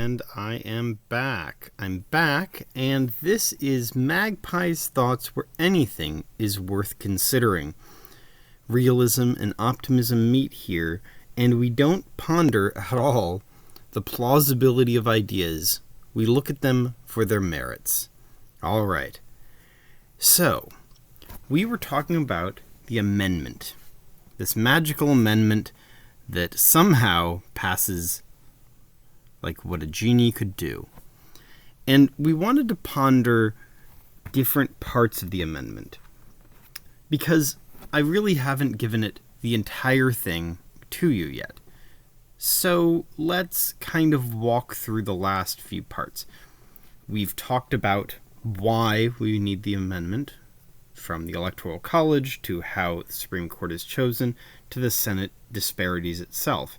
and I am back. I'm back, and this is Magpie's Thoughts, where anything is worth considering. Realism and optimism meet here, and we don't ponder at all the plausibility of ideas. We look at them for their merits. All right. So, we were talking about the amendment. This magical amendment that somehow passes like what a genie could do. And we wanted to ponder different parts of the amendment, because I really haven't given it the entire thing to you yet. So let's kind of walk through the last few parts. We've talked about why we need the amendment, from the Electoral College to how the Supreme Court is chosen to the Senate disparities itself.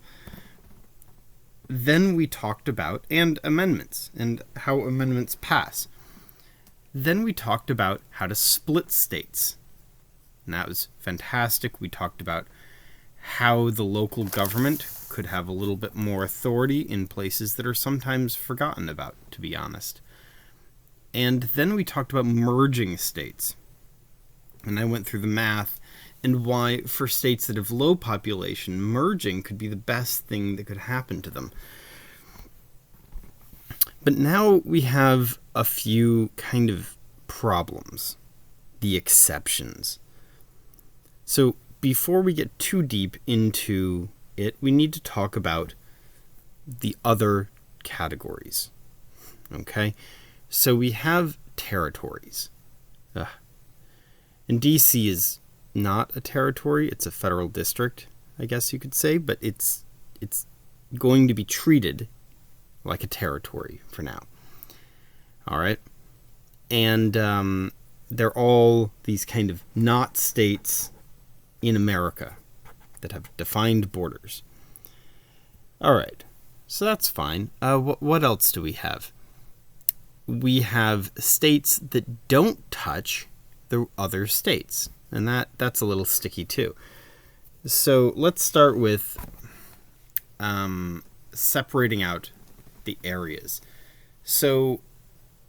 Then we talked about amendments and how amendments pass. Then we talked about how to split states. And that was fantastic. We talked about how the local government could have a little bit more authority in places that are sometimes forgotten about, to be honest. And then we talked about merging states. And I went through the math and why, for states that have low population, merging could be the best thing that could happen to them. But now we have a few kind of problems, the exceptions. So before we get too deep into it, we need to talk about the other categories. Okay? So we have territories. And DC is not a territory, it's a federal district, I guess you could say, but it's going to be treated like a territory for now. All right? And they're all these kind of not states in America that have defined borders. All right, so that's fine. What else do we have? We have states that don't touch the other states. And that's a little sticky too. So let's start with separating out the areas. So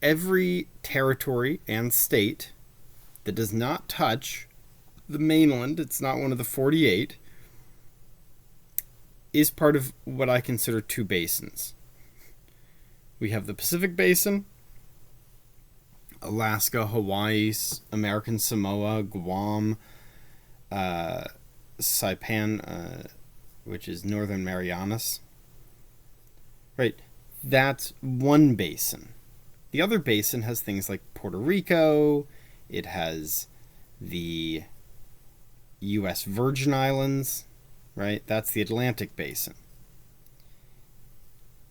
every territory and state that does not touch the mainland, it's not one of the 48, is part of what I consider two basins. We have the Pacific Basin, Alaska, Hawaii, American Samoa, Guam, Saipan, which is Northern Marianas. Right, that's one basin. The other basin has things like Puerto Rico, it has the U.S. Virgin Islands, right? That's the Atlantic Basin.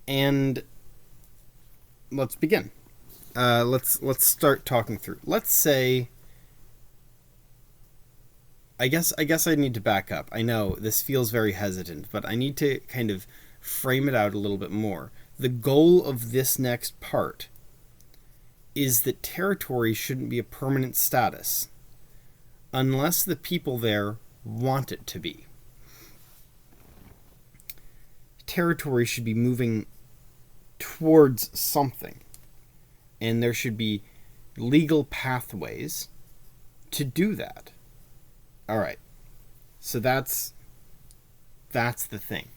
And let's begin. Let's start talking through. Let's say, I guess I need to back up. I know this feels very hesitant, but I need to kind of frame it out a little bit more. The goal of this next part is that territory shouldn't be a permanent status unless the people there want it to be. Territory should be moving towards something. And there should be legal pathways to do that. All right. So that's the thing.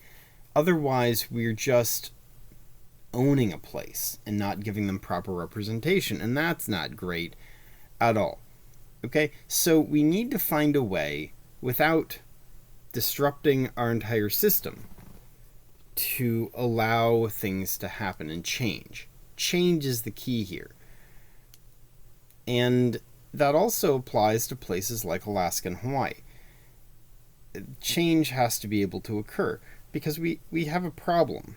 Otherwise, we're just owning a place and not giving them proper representation. And that's not great at all. Okay? So we need to find a way, without disrupting our entire system, to allow things to happen and change. Change is the key here. And that also applies to places like Alaska and Hawaii. Change has to be able to occur because we have a problem.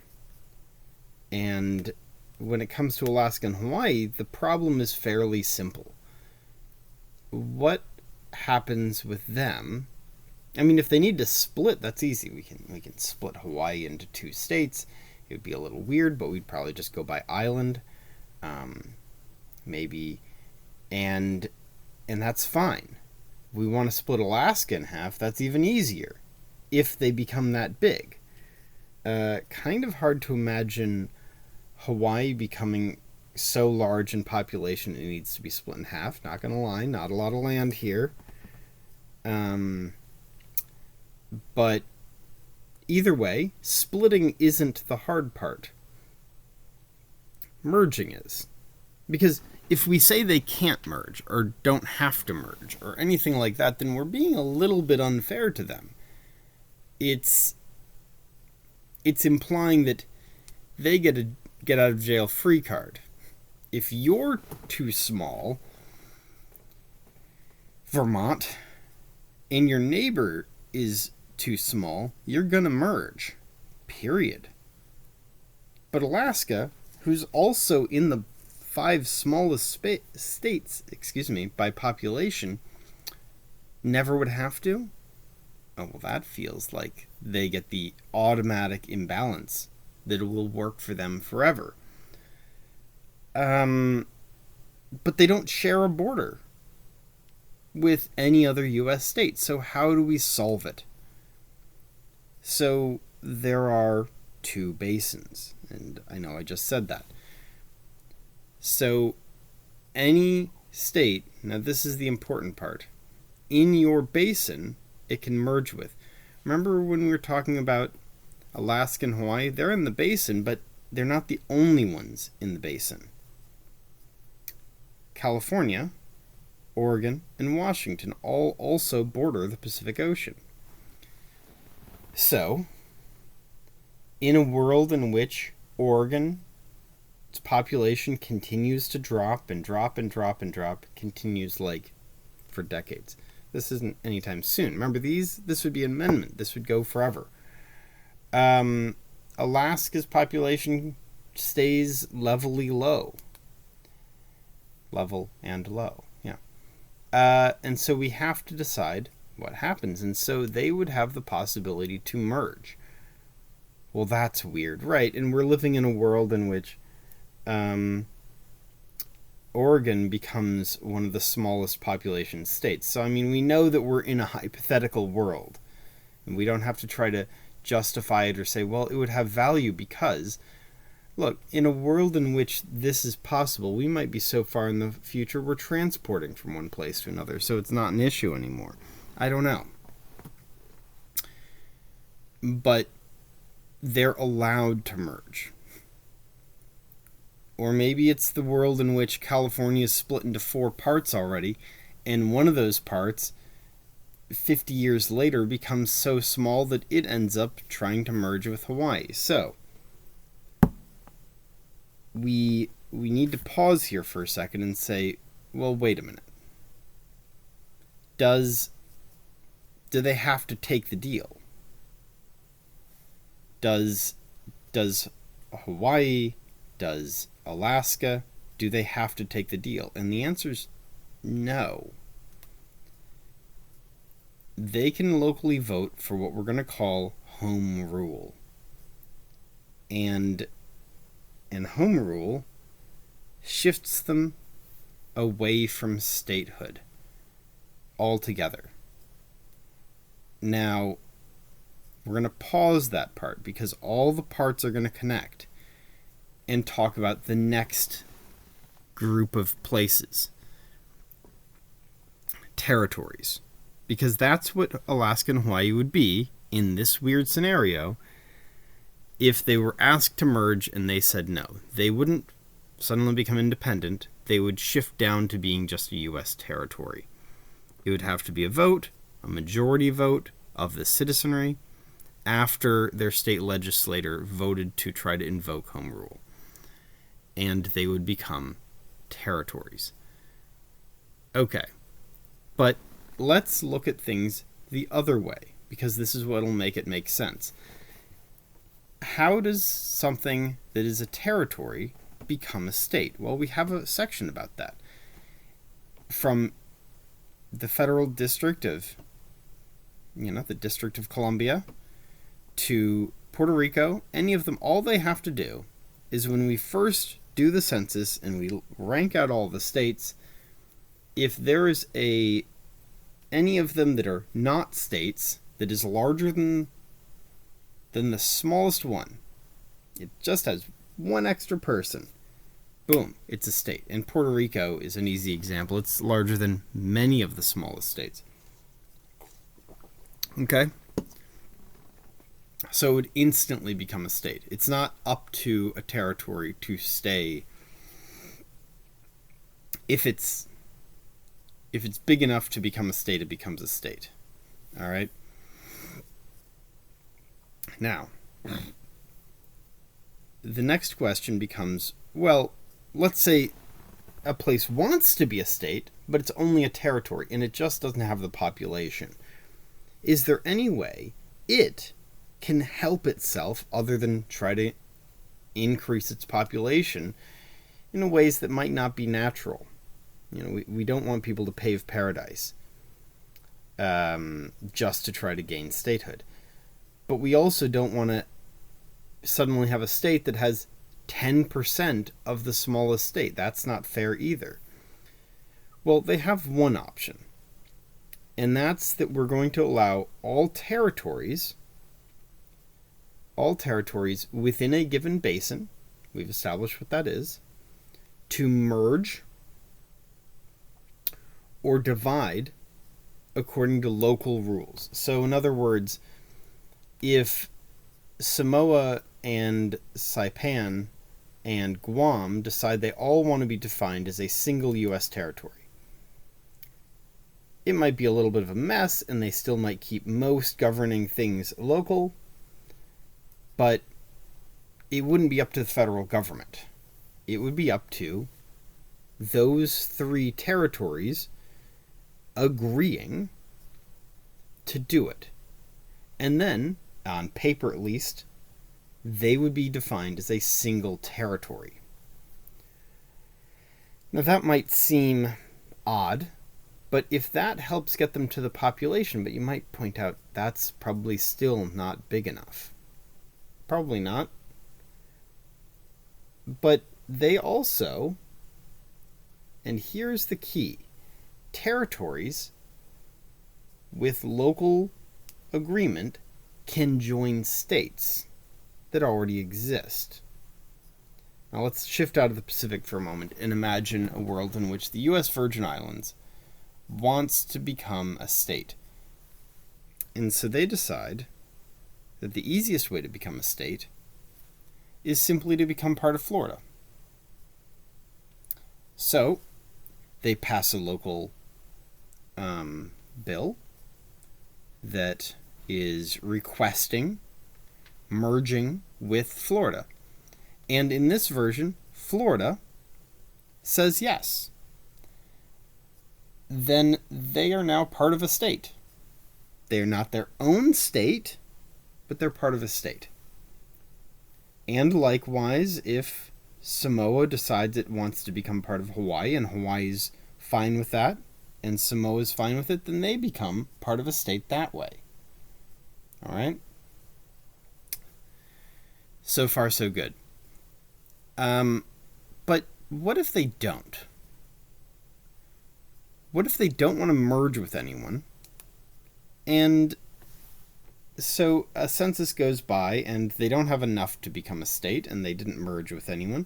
And when it comes to Alaska and Hawaii, the problem is fairly simple. What happens with them? I mean, if they need to split, that's easy. We can split Hawaii into two states. It would be a little weird, but we'd probably just go by island, maybe, and that's fine. We want to split Alaska in half. That's even easier, if they become that big. Kind of hard to imagine Hawaii becoming so large in population it needs to be split in half. Not gonna lie, not a lot of land here. But either way, splitting isn't the hard part. Merging is. Because if we say they can't merge, or don't have to merge, or anything like that, then we're being a little bit unfair to them. It's implying that they get a get out of jail free card. If you're too small, Vermont, and your neighbor is too small, you're gonna merge. Period. But Alaska, who's also in the 5 smallest states, by population, never would have to? Oh, well, that feels like they get the automatic imbalance that it will work for them forever. But they don't share a border with any other U.S. state, so how do we solve it? So there are 2 basins, and I know I just said that. So any state, now this is the important part, in your basin, it can merge with. Remember when we were talking about Alaska and Hawaii? They're in the basin, but they're not the only ones in the basin. California, Oregon, and Washington all also border the Pacific Ocean. So, in a world in which Oregon's population continues to drop and drop and drop and drop, continues like for decades. This isn't anytime soon. Remember, this would be an amendment. This would go forever. Alaska's population stays levelly low. Level and low, yeah. And so we have to decide what happens. And so they would have the possibility to merge. Well, that's weird, right? And we're living in a world in which Oregon becomes one of the smallest population states. So, I mean, we know that we're in a hypothetical world. And we don't have to try to justify it or say, well, it would have value because, look, in a world in which this is possible, we might be so far in the future we're transporting from one place to another, so it's not an issue anymore. I don't know. But they're allowed to merge. Or maybe it's the world in which California is split into 4 parts already, and one of those parts, 50 years later, becomes so small that it ends up trying to merge with Hawaii. So, we need to pause here for a second and say, well, wait a minute. Do they have to take the deal? Does Hawaii, does Alaska, do they have to take the deal? And the answer is no. They can locally vote for what we're going to call home rule. And home rule shifts them away from statehood altogether. Now, we're going to pause that part because all the parts are going to connect and talk about the next group of places. Territories. Because that's what Alaska and Hawaii would be in this weird scenario if they were asked to merge and they said no. They wouldn't suddenly become independent. They would shift down to being just a U.S. territory. It would have to be a vote, a majority vote of the citizenry, after their state legislator voted to try to invoke home rule. And they would become territories. Okay. But let's look at things the other way, because this is what will make it make sense. How does something that is a territory become a state? Well, we have a section about that. From the federal district of, the District of Columbia to Puerto Rico, any of them, all they have to do is when we first do the census and we rank out all the states, if there is any of them that are not states that is larger than the smallest one, it just has one extra person. Boom, it's a state. And Puerto Rico is an easy example. It's larger than many of the smallest states. Okay? So it would instantly become a state. It's not up to a territory to stay. If it's big enough to become a state, it becomes a state. All right? Now, the next question becomes, well, let's say a place wants to be a state, but it's only a territory, and it just doesn't have the population. Is there any way it can help itself other than try to increase its population in ways that might not be natural? We don't want people to pave paradise just to try to gain statehood. But we also don't want to suddenly have a state that has 10% of the smallest state. That's not fair either. Well, they have one option, and that's that we're going to allow all territories within a given basin, we've established what that is, to merge or divide according to local rules. So in other words, if Samoa and Saipan and Guam decide they all want to be defined as a single U.S. territory, it might be a little bit of a mess, and they still might keep most governing things local, but it wouldn't be up to the federal government. It would be up to those three territories agreeing to do it. And then, on paper at least, they would be defined as a single territory. Now that might seem odd, but if that helps get them to the population, but you might point out that's probably still not big enough. Probably not. But they also, and here's the key, territories with local agreement can join states that already exist. Now let's shift out of the Pacific for a moment and imagine a world in which the U.S. Virgin Islands wants to become a state. And so they decide that the easiest way to become a state is simply to become part of Florida. So they pass a local bill that is requesting merging with Florida. And in this version, Florida says yes. Then they are now part of a state. They are not their own state, but they're part of a state. And likewise, if Samoa decides it wants to become part of Hawaii, and Hawaii's fine with that, and Samoa's fine with it, then they become part of a state that way. All right? So far, so good. But what if they don't? What if they don't want to merge with anyone? And so a census goes by, and they don't have enough to become a state, and they didn't merge with anyone.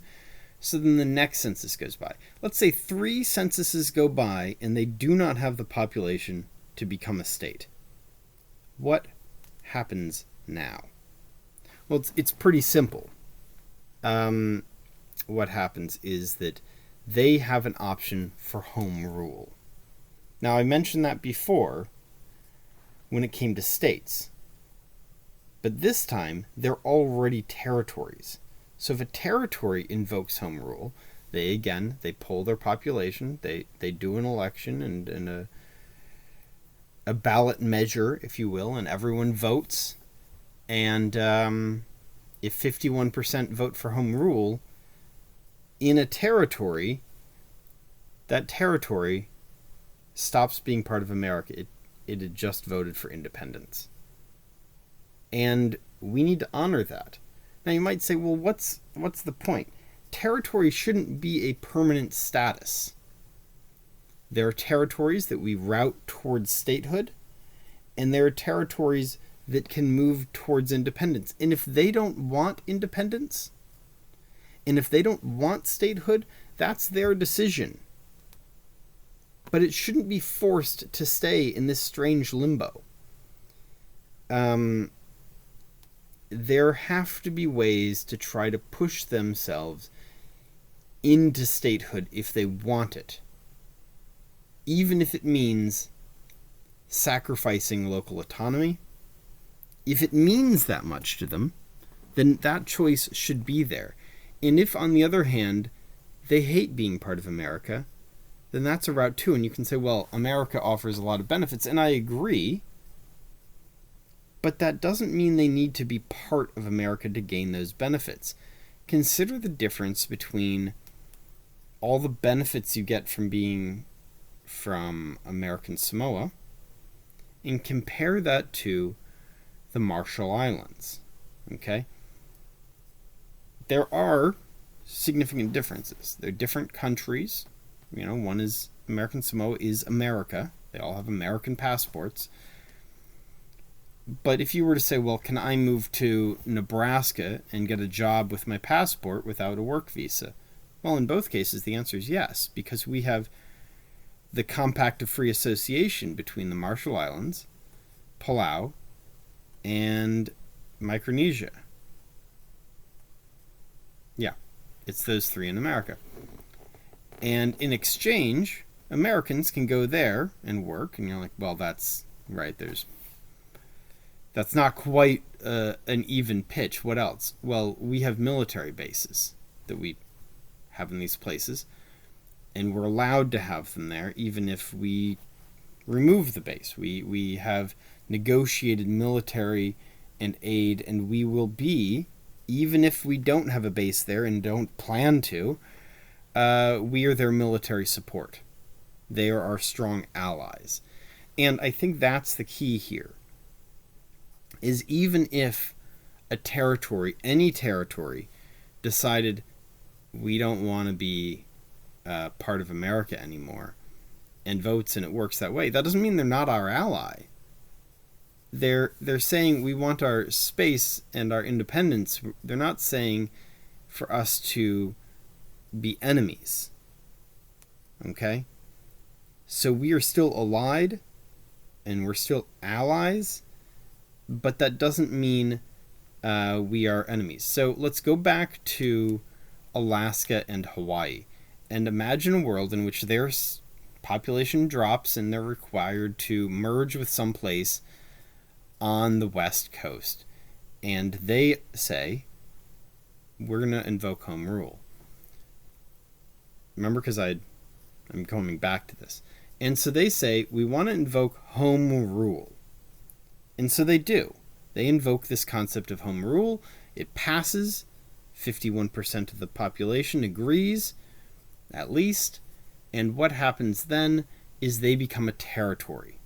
So then the next census goes by. Let's say 3 censuses go by, and they do not have the population to become a state. What happens now? Well, it's pretty simple. What happens is that they have an option for home rule. Now, I mentioned that before when it came to states. But this time, they're already territories. So if a territory invokes home rule, they poll their population, they do an election and a ballot measure, if you will, and everyone votes. And if 51% vote for home rule in a territory, that territory stops being part of America. It had just voted for independence. And we need to honor that. Now you might say, well, what's the point? Territory shouldn't be a permanent status. There are territories that we route towards statehood, and there are territories that can move towards independence. And if they don't want independence, And if they don't want statehood, that's their decision. But it shouldn't be forced to stay in this strange limbo. There have to be ways to try to push themselves into statehood if they want it, even if it means sacrificing local autonomy. If it means that much to them, then that choice should be there. And if, on the other hand, they hate being part of America, then that's a route too. And you can say, well, America offers a lot of benefits, and I agree, but that doesn't mean they need to be part of America to gain those benefits. Consider the difference between all the benefits you get from being from American Samoa and compare that to the Marshall Islands. Okay? There are significant differences. They're different countries. One is American Samoa is America. They all have American passports. But if you were to say, well, can I move to Nebraska and get a job with my passport without a work visa? Well, in both cases, the answer is yes, because we have the Compact of Free Association between the Marshall Islands, Palau, and Micronesia. Yeah, it's those three in America. And in exchange, Americans can go there and work, and you're like, well, that's right, that's not quite an even pitch. What else? Well, we have military bases that we have in these places, and we're allowed to have them there even if we remove the base. We have negotiated military and aid, and we will be, even if we don't have a base there and don't plan to, we are their military support. They are our strong allies. And I think that's the key here, is even if a territory, any territory, decided we don't want to be part of America anymore and votes and it works that way, that doesn't mean they're not our ally. They're saying we want our space and our independence. They're not saying for us to be enemies. Okay? So we are still allied and we're still allies, but that doesn't mean we are enemies. So let's go back to Alaska and Hawaii and imagine a world in which their population drops and they're required to merge with some place on the West Coast. And they say, we're going to invoke home rule. Remember, because I'm coming back to this. And so they say, we want to invoke home rule. And so they do. They invoke this concept of home rule. It passes. 51% of the population agrees, at least. And what happens then is they become a territory.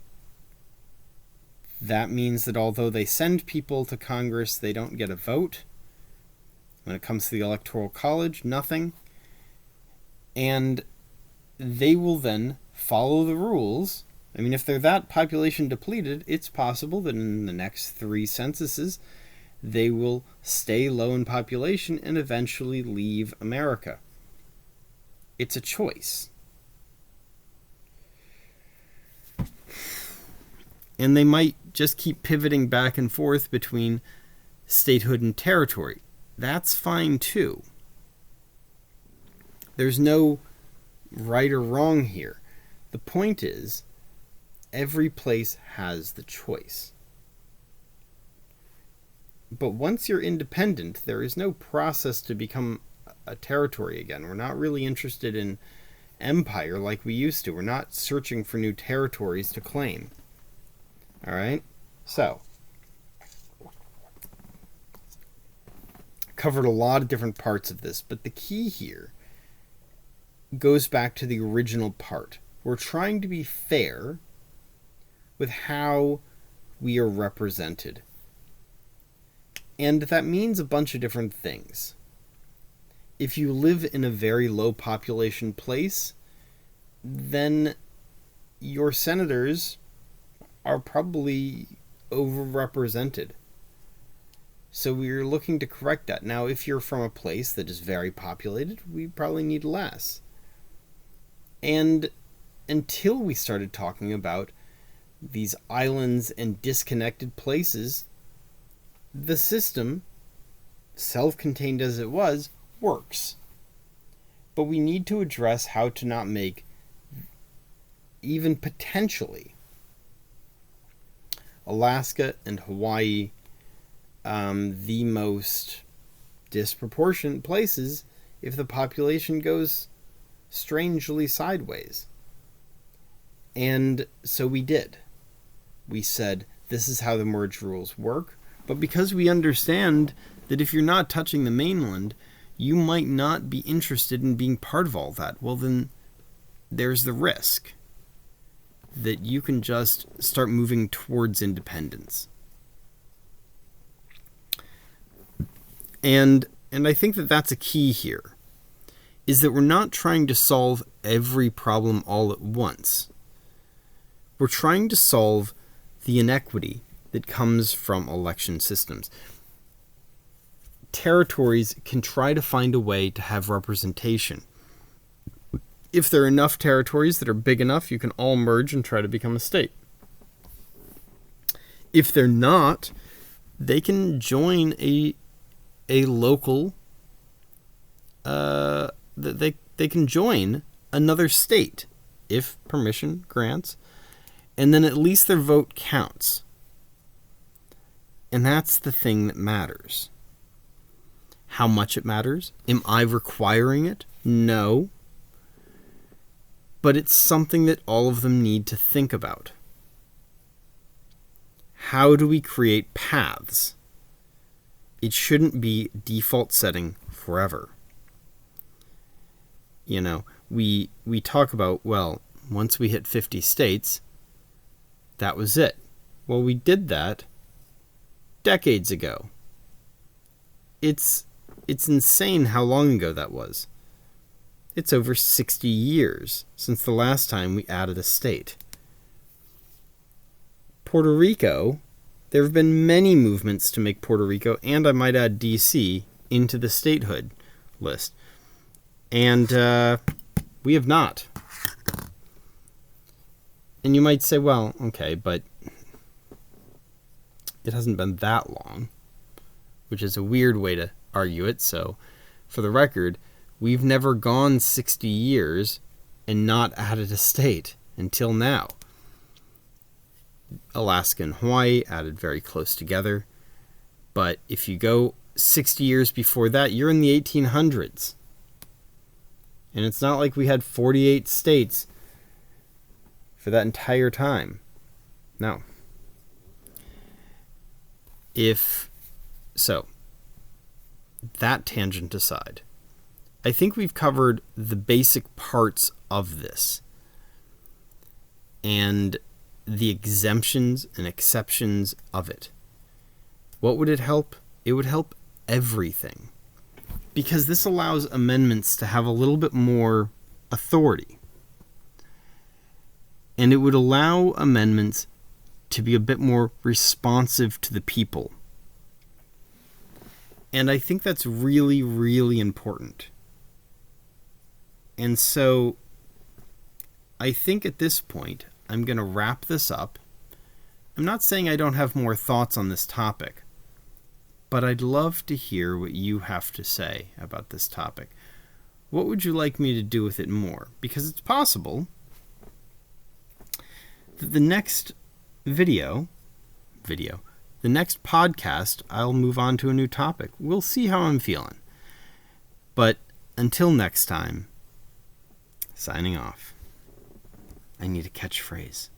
That means that although they send people to Congress, they don't get a vote. When it comes to the Electoral College, nothing. And they will then follow the rules. I mean, if they're that population depleted, it's possible that in the next 3 censuses, they will stay low in population and eventually leave America. It's a choice. And they might just keep pivoting back and forth between statehood and territory. That's fine too. There's no right or wrong here. The point is, every place has the choice. But once you're independent, there is no process to become a territory again. We're not really interested in empire like we used to. We're not searching for new territories to claim. All right? So, covered a lot of different parts of this, but the key here goes back to the original part. We're trying to be fair with how we are represented. And that means a bunch of different things. If you live in a very low population place, then your senators are probably overrepresented. So we're looking to correct that. Now, if you're from a place that is very populated, we probably need less. And until we started talking about these islands and disconnected places, the system, self-contained as it was, works. But we need to address how to not make, even potentially, Alaska and Hawaii the most disproportionate places if the population goes strangely sideways. And so we did. We said, this is how the merge rules work. But because we understand that if you're not touching the mainland, you might not be interested in being part of all that, well then there's the risk that you can just start moving towards independence. And I think that that's a key here, is that we're not trying to solve every problem all at once. We're trying to solve the inequity that comes from election systems. Territories can try to find a way to have representation. If there are enough territories that are big enough, you can all merge and try to become a state. If they're not, they can join a local, they can join another state if permission grants, and then at least their vote counts. And that's the thing that matters. How much it matters? Am I requiring it? No. But it's something that all of them need to think about. How do we create paths? It shouldn't be default setting forever. You know, we talk about, well, once we hit 50 states, that was it. Well, we did that decades ago. It's insane how long ago that was. It's over 60 years since the last time we added a state. Puerto Rico, there have been many movements to make Puerto Rico, and I might add DC, into the statehood list. And we have not. And you might say, well, okay, but it hasn't been that long, which is a weird way to argue it. So, for the record, we've never gone 60 years and not added a state until now. Alaska and Hawaii added very close together. But if you go 60 years before that, you're in the 1800s. And it's not like we had 48 states for that entire time. No. So, that tangent aside, I think we've covered the basic parts of this and the exemptions and exceptions of it. What would it help? It would help everything, because this allows amendments to have a little bit more authority. And it would allow amendments to be a bit more responsive to the people. And I think that's really, really important. And so I think at this point, I'm going to wrap this up. I'm not saying I don't have more thoughts on this topic, but I'd love to hear what you have to say about this topic. What would you like me to do with it more? Because it's possible that the next the next podcast, I'll move on to a new topic. We'll see how I'm feeling. But until next time, signing off. I need a catchphrase.